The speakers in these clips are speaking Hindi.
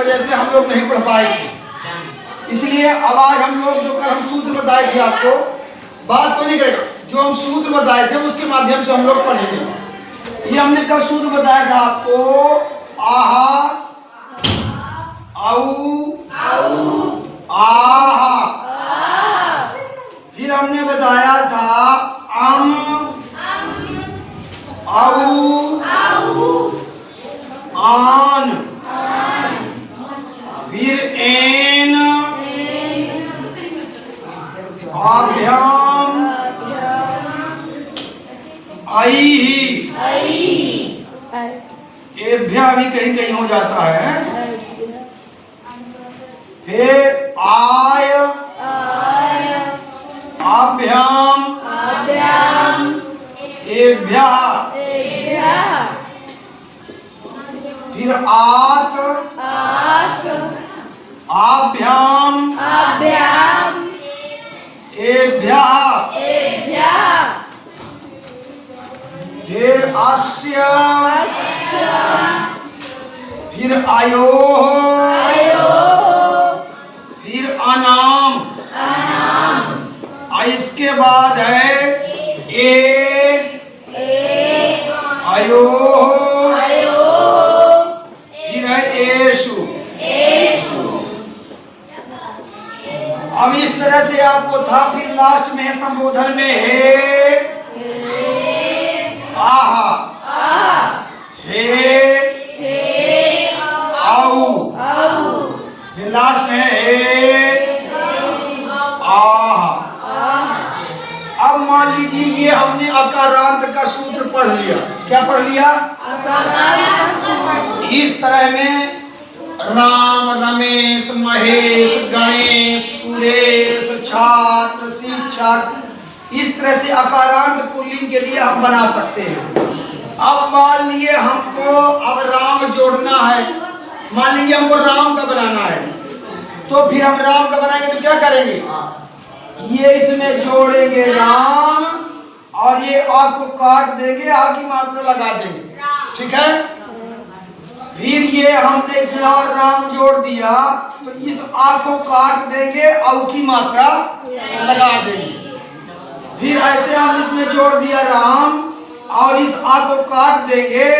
वजह से हम लोग नहीं पढ़ पाए थे। इसलिए अब आज हम लोग जो कल हम सूत्र बताए थे आपको, बात को नहीं करेगा, जो हम सूत्र बताए थे उसके माध्यम से हम लोग पढ़ेंगे। ये हमने कल सूत्र बताया था आपको, आहा, आऊ, आहा। फिर हमने बताया था अम, आऊ, आन। फिर एन, आभ्याम, आई, एभ्या भी कहीं कहीं हो जाता है। फिर आय, आभ्याम, एभ्या। फिर आत, आभ्याम, एभ्या। फिर अस्य, फिर अयोः, फिर अनाम। इसके बाद है ए, अयोः, फिर है एषु। अब इस तरह से आपको था। फिर लास्ट में संबोधन में है आहा, हे, आऊ। फिर लास्ट में है आहा। अब मान लीजिए ये हमने अकारांत का सूत्र पढ़ लिया। क्या पढ़ लिया? इस तरह में राम, रमेश, महेश, गणेश, सुरेश, छात्र, शिक्षक, इस तरह से अकारांत पुल्लिंग के लिए हम बना सकते हैं। अब मान लिए हमको अब राम जोड़ना है, मान लीजिए हमको राम का बनाना है, तो फिर हम राम का बनाएंगे तो क्या करेंगे? ये इसमें जोड़ेंगे राम और ये आ को काट देंगे, आ की मात्रा लगा देंगे, ठीक है। फिर ये हमने इसमें और राम जोड़ दिया तो इस आ को काट देंगे, औ की मात्रा लगा देंगे। फिर ऐसे हम इसमें जोड़ दिया राम और इस आ को काट देंगे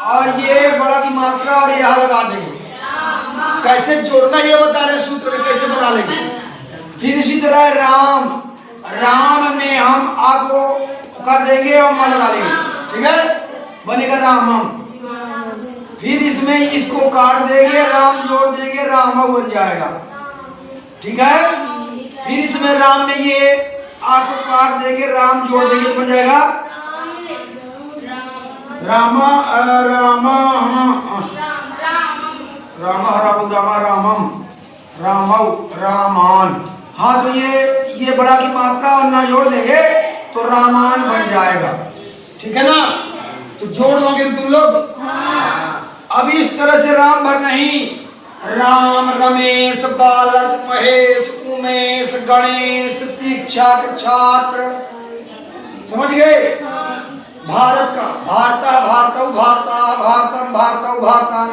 और ये बड़ा की मात्रा और यह लगा देंगे। कैसे जोड़ना ये बता रहे सूत्र में, कैसे बना लेंगे। फिर इसी तरह राम, राम में हम आ को कर देंगे और मान लगा लेंगे, ठीक है, बनेगा रामम। फिर इसमें इसको काट देंगे, राम जोड़ देंगे, राम बन जाएगा, ठीक है। फिर इसमें राम में ये आ को काट देंगे, राम जोड़ देंगे तो बन जाएगा रामा, रामा, रामा, रामा, रामम, रामौ, रामान। हाँ, तो ये बड़ा की मात्रा और ना जोड़ देंगे तो रामान बन जाएगा, ठीक है ना। तो जोड़ दोगे तुम लोग। अब इस तरह से राम भर नहीं, राम, रमेश, बालक, महेश, उमेश, गणेश, शिक्षक, छात्र, समझ गए। भारत का भारता, भारतौ, भारता, भारतम, भारतौ, भारता,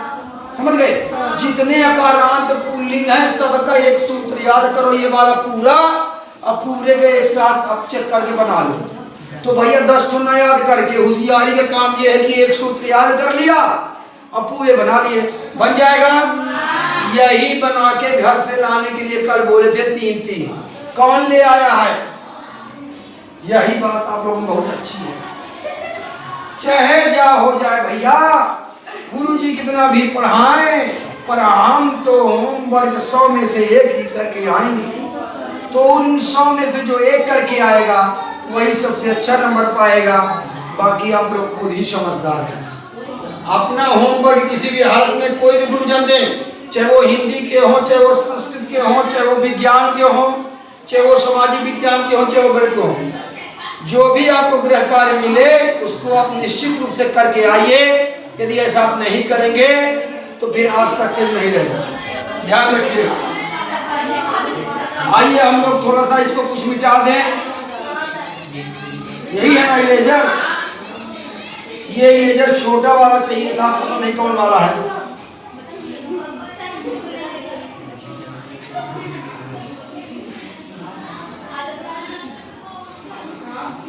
समझ गए। जितने अकारांत पुल्लिंग है सबका एक सूत्र याद करो, ये वाला पूरा, अब पूरे के एक साथ अब चेक करके बना लो। तो भैया 10 ठो ना याद करके, होशियारी का काम ये है कि एक सूत्र याद कर लिया और पूरे बना लिए, बन जाएगा। यही बना के घर से लाने के लिए कल बोले थे 3-3, कौन ले आया है? यही बात आप लोगों को बहुत अच्छी है। चाहे जा हो जाए भैया, गुरुजी कितना भी पढ़ाएं, पर हम तो होमवर्क 100 में से 1 ही करके आएंगे। तो उन 100 में से जो 1 करके आएगा वही सबसे अच्छा नंबर पाएगा। बाकी आप लोग खुद ही समझदार हैं। अपना होमवर्क किसी भी हालत में कोई भी गुरुजन दे, चाहे वो हिंदी के हो, चाहे वो संस्कृत के हो, चाहे वो विज्ञान के हो, चाहे वो सामाजिक विज्ञान के हो, चाहे वो गणित के हो, जो भी आपको गृह कार्य मिले उसको आप निश्चित रूप से करके आइए। यदि ऐसा आप नहीं करेंगे तो फिर आप सक्सेस नहीं रहेंगे, ध्यान रखिए। आइए हम लोग थोड़ा सा इसको कुछ मिटा दें। यही है ना इरेजर, ये इरेजर छोटा वाला चाहिए था, पता नहीं कौन वाला है।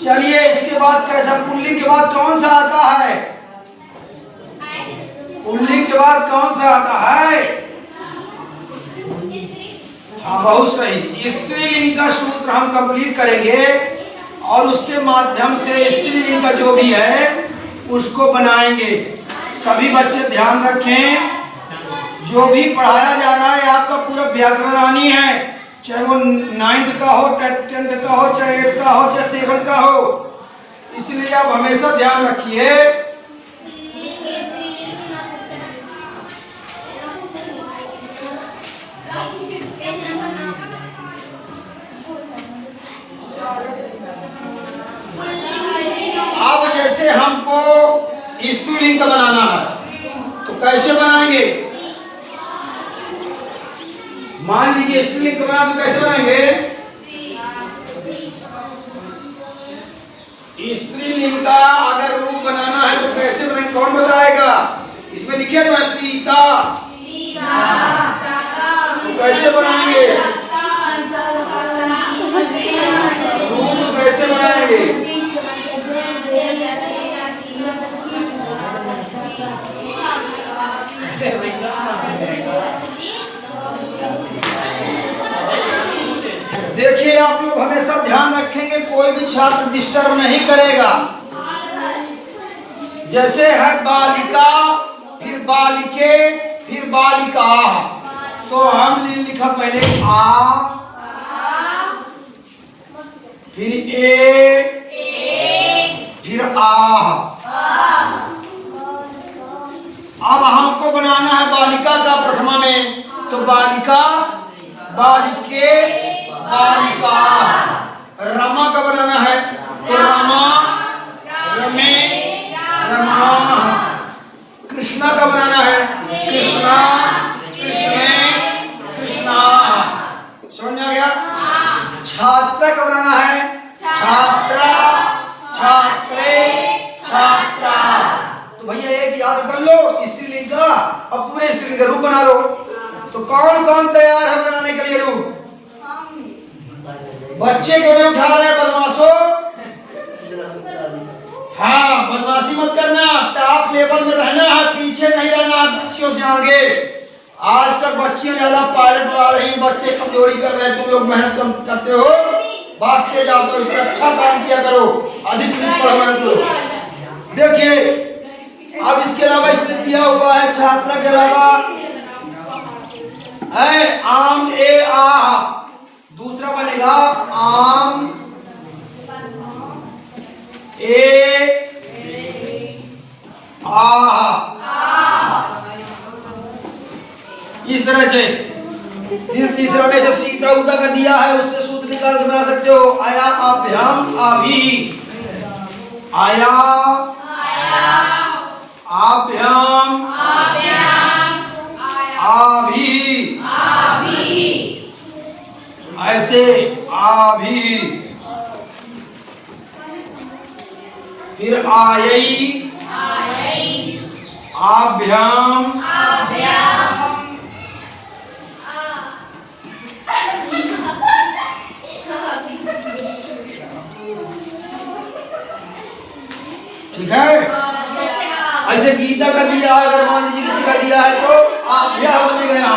चलिए इसके बाद कैसा, पुल्लिंग के बाद कौन सा आता है? पुल्लिंग के बाद कौन सा आता है? हाँ बहुत सही। स्त्रीलिंग का सूत्र हम कंप्लीट करेंगे और उसके माध्यम से स्त्रीलिंग का जो भी है उसको बनाएंगे। सभी बच्चे ध्यान रखें, जो भी पढ़ाया जा रहा है आपका पूरा व्याकरणानी है, चाहे वो 9th का हो, 10th का हो, चाहे 8th का हो, चाहे 7th का हो, इसलिए आप हमेशा ध्यान रखिए। अब जैसे हमको स्त्रीलिंग का बनाना है तो कैसे बनाएंगे? मान लीजिए स्त्रीलिंग का बनाना तो कैसे बनाएंगे? स्त्रीलिंग का अगर रूप बनाना है तो कैसे बनाएंगे? कौन बताएगा? इसमें लिखे तो है सीता, तो कैसे बनाएंगे? रूप कैसे बनाएंगे? देखिए आप लोग हमेशा ध्यान रखेंगे, कोई भी छात्र डिस्टर्ब नहीं करेगा। जैसे है बालिका, फिर बालिके, फिर बालिका, तो हम लिखा पहले आ, फिर ए, फिर आ। अब हमको बनाना है बालिका का प्रथमा में, तो बालिका, बालिके, बालिका। रमा का बनाना है तो रमा, रमे, रमा। कृष्णा का बनाना है कृष्णा, कृष्णे, कृष्णा। समझ में आ गया? छात्रा का बनाना है छात्रा, छात्रे, छात्रा। तो भैया एक याद कर लो स्त्रीलिंग का, अब पूरे स्त्रीलिंग का रूप बना लो। तो कौन कौन तैयार है बनाने के लिए रूप? बच्चे क्यों नहीं उठा रहे बदमाशों? हाँ बदमाशी मत करना, टॉप लेवल में रहना है, पीछे नहीं रहना बच्चियों से आगे। आजकल बच्चियां ज्यादा पायलट बना रही, बच्चे कमजोरी कर रहे हैं, तुम लोग मेहनत कम करते हो, भागते जाते हो, इसमें अच्छा काम किया करो, अधिक से अधिक पढ़ा करो। देखिए अब इसके अलावा इसमें दिया हुआ है छात्रा के अलावा है आम, ए आ, दूसरा बनेगा आम, ए आ। इस तरह से फिर तीसरा में से सीता उता का दिया है, उससे सूत्र निकाल के बना सकते हो। आया आभ्याम आभी, आया आभ्याम आभी, ऐसे आभी। फिर आयई, आभ्याम, ठीक है। ऐसे गीता का दिया है, अगर मान लीजिए किसी का दिया है तो आभ्या बनेगा,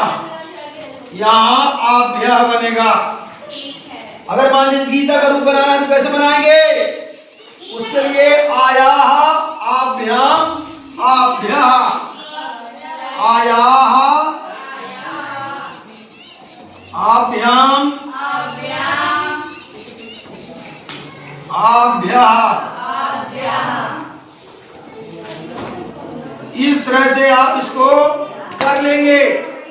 यहाँ आभ्या बनेगा। अगर मान लीजिए गीता का रूप बनाना है तो कैसे बनाएंगे? उसके लिए आया आभ्याम आभ्या, आया आभ्याम आभ्या। इस तरह से आप इसको कर लेंगे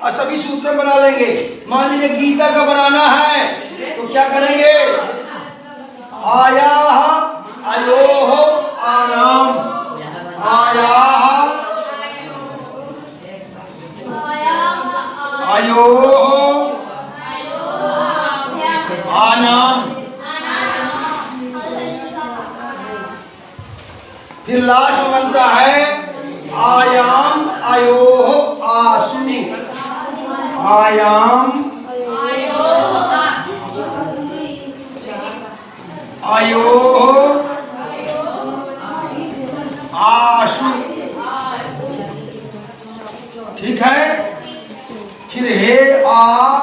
और सभी सूत्र बना लेंगे। मान लीजिए गीता का बनाना है तो क्या करेंगे? आया अयोह आनाम, आया अयोह आनाम। फिर लास्ट में बनता है आयाम अयोह आसु, आयाम अयोह फिर हे आ,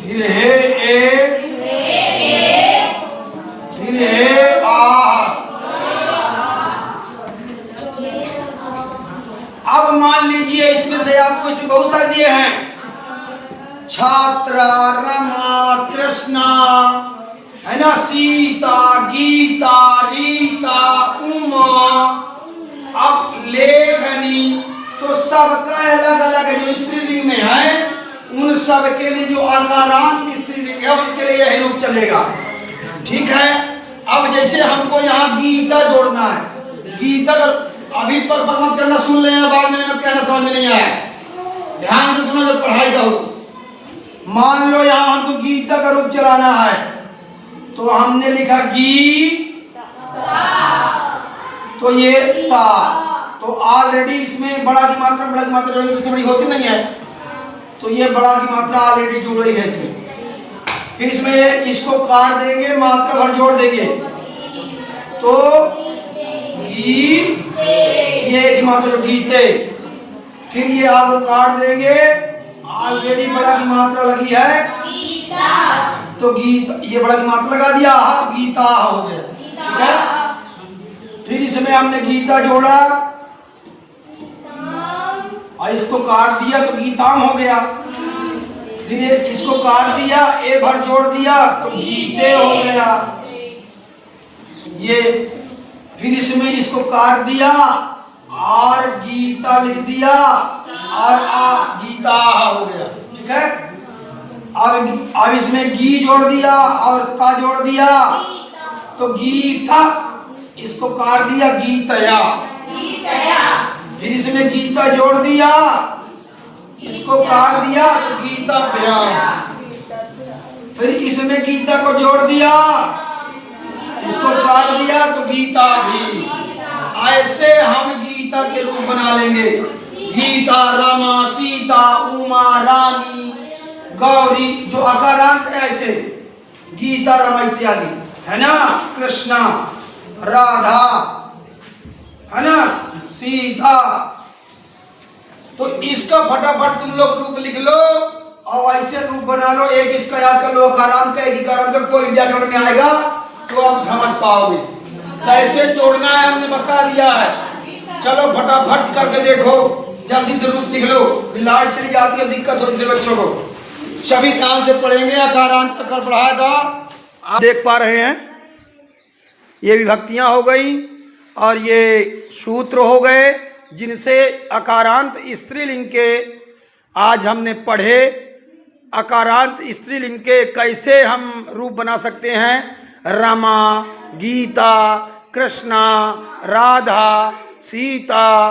फिर हे ए, फिर हे आ। अब मान लीजिए इसमें से आपको इसमें बहुत सारे दिए हैं, छात्रा, रमा, कृष्णा, है ना, सीता, गीता, रीता, उमा, अब लेखनी। तो सबका अलग अलग जो स्त्रीलिंग में है उन सब के लिए जो आकारांत स्त्रीलिंग है उनके लिए यही रूप चलेगा। ठीक है। अब जैसे हमको यहाँ गीता जोड़ना है, गीता अभी पर मत करना, सुन लेना, बाद में मत कहना समझ में नहीं आया, ध्यान से सुनो जब पढ़ाई का हो। मान लो यहाँ हमको गीता का रूप चलाना है तो हमने लिखा गीता, तो ये ता, तो ऑलरेडी इसमें बड़ा की मात्रा जोड़ेंगे तो बड़ी होती नहीं है, तो ये बड़ा की मात्रा ऑलरेडी जुड़ रही है इसमें। फिर इसमें इसको काट देंगे, मात्रा भर जोड़ देंगे तो ये की मात्रा जो गीते। फिर ये आपको काट देंगे, ऑलरेडी बड़ा की मात्रा लगी है गीता, तो गीता, ये बड़ा की मात्रा लगा दिया, तो गीता हो गया। ठीक है। फिर इसमें हमने गीता जोड़ा और इसको काट दिया तो गीताम हो गया। फिर इसको काट दिया, ए भर जोड़ दिया तो गीते हो गया ये। फिर इसमें इसको काट दिया और गीता लिख दिया और गीता हो गया। ठीक है। अब इसमें गी जोड़ दिया और ता जोड़ दिया तो गीता, इसको काट दिया गीतया। फिर इसमें गीता जोड़ दिया, इसको काट दिया तो गीता व्याम। फिर इसमें गीता को जोड़ दिया, इसको काट दिया तो गीता भी। ऐसे हम गीता के रूप बना लेंगे, गीता, रमा, सीता, उमा, रानी, गौरी, जो अकारांत है ऐसे गीता, रमा इत्यादि, है ना, कृष्णा, राधा, है ना, सीता। तो इसका फटाफट तुम लोग रूप लिख लो और ऐसे रूप बना लो। एक इसका याद कर लो, अकारांत का, एक इकारांत का, कोई व्याकरण में आएगा तो आप समझ पाओगे। कैसे जोड़ना है हमने बता दिया है। चलो फटाफट करके देखो, जल्दी से रूप लिख लो, लाइट चली जाती है, दिक्कत होती है बच्चों को। सभी ध्यान से पढ़ेंगे। अकारांत का कल पढ़ाया था, आप देख पा रहे हैं। ये विभक्तियां हो गई और ये सूत्र हो गए जिनसे अकारांत स्त्रीलिंग के आज हमने पढ़े। अकारांत स्त्रीलिंग के कैसे हम रूप बना सकते हैं, रमा, गीता, कृष्णा, राधा, सीता,